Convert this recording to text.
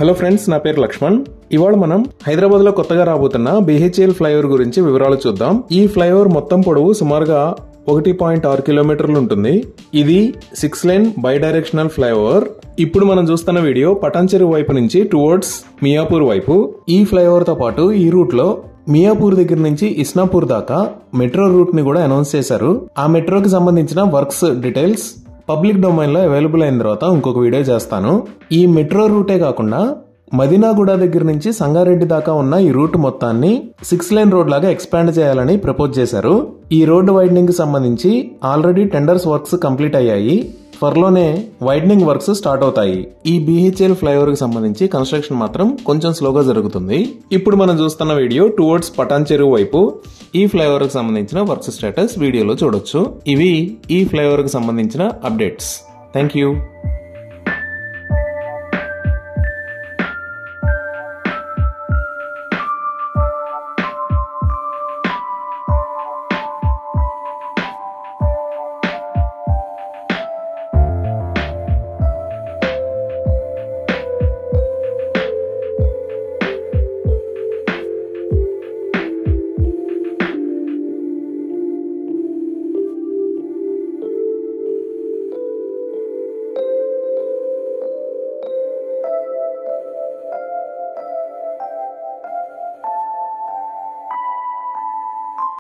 Hello friends, నా పేరు లక్ష్మణ్. ఇవాళ మనం హైదరాబాద్ లో కొత్తగా రాబోతున్న BHEL ఫ్లైఓవర్ గురించి వివరాలు చూద్దాం. ఈ ఫ్లైఓవర్ మొత్తం పొడవు సుమారుగా 1.6 కిలోమీటర్లు ఉంటుంది. ఇది 6 లేన్ బై డైరెక్షనల్ ఫ్లైఓవర్. ఇప్పుడు మనం చూస్తున్న వీడియో పటాన్చెరు వైపు నుంచి టువర్డ్స్ మియాపూర్ వైపు. ఈ ఫ్లైఓవర్ తో పాటు ఈ రూట్ లో మియాపూర్ దగ్గర నుంచి ఇస్నాపూర్ దాకా మెట్రో రూట్ ని కూడా అనౌన్స్ చేశారు. ఆ మెట్రోకి సంబంధించిన వర్క్స్ డీటెయిల్స్ పబ్లిక్ డొమైన్ లో అవైలబుల్ అయిన తర్వాత ఇంకొక వీడియో చేస్తాను. ఈ మెట్రో రూటే కాకుండా మదీనాగూడ దగ్గర నుంచి సంగారెడ్డి దాకా ఉన్న ఈ రూట్ మొత్తాన్ని 6 లేన్ రోడ్ లాగా ఎక్స్పాండ్ చేయాలని ప్రపోజ్ చేశారు. ఈ రోడ్డు వైడనింగ్ కి సంబంధించి ఆల్రెడీ టెండర్స్ వర్క్స్ కంప్లీట్ అయ్యాయి. త్వరలోనే వైడనింగ్ వర్క్స్ స్టార్ట్ అవుతాయి. ఈ BHEL ఫ్లైఓవర్ కి సంబంధించి కన్స్ట్రక్షన్ మాత్రం కొంచెం స్లోగా జరుగుతుంది. ఇప్పుడు మనం చూస్తున్న వీడియో టువర్డ్స్ పటాన్చెరు వైపు. ఈ ఫ్లైఓవర్ కి సంబంధించిన వర్క్స్ స్టేటస్ వీడియోలో చూడొచ్చు. ఇవి ఈ ఫ్లైఓవర్ కి సంబంధించిన అప్డేట్స్. Thank you.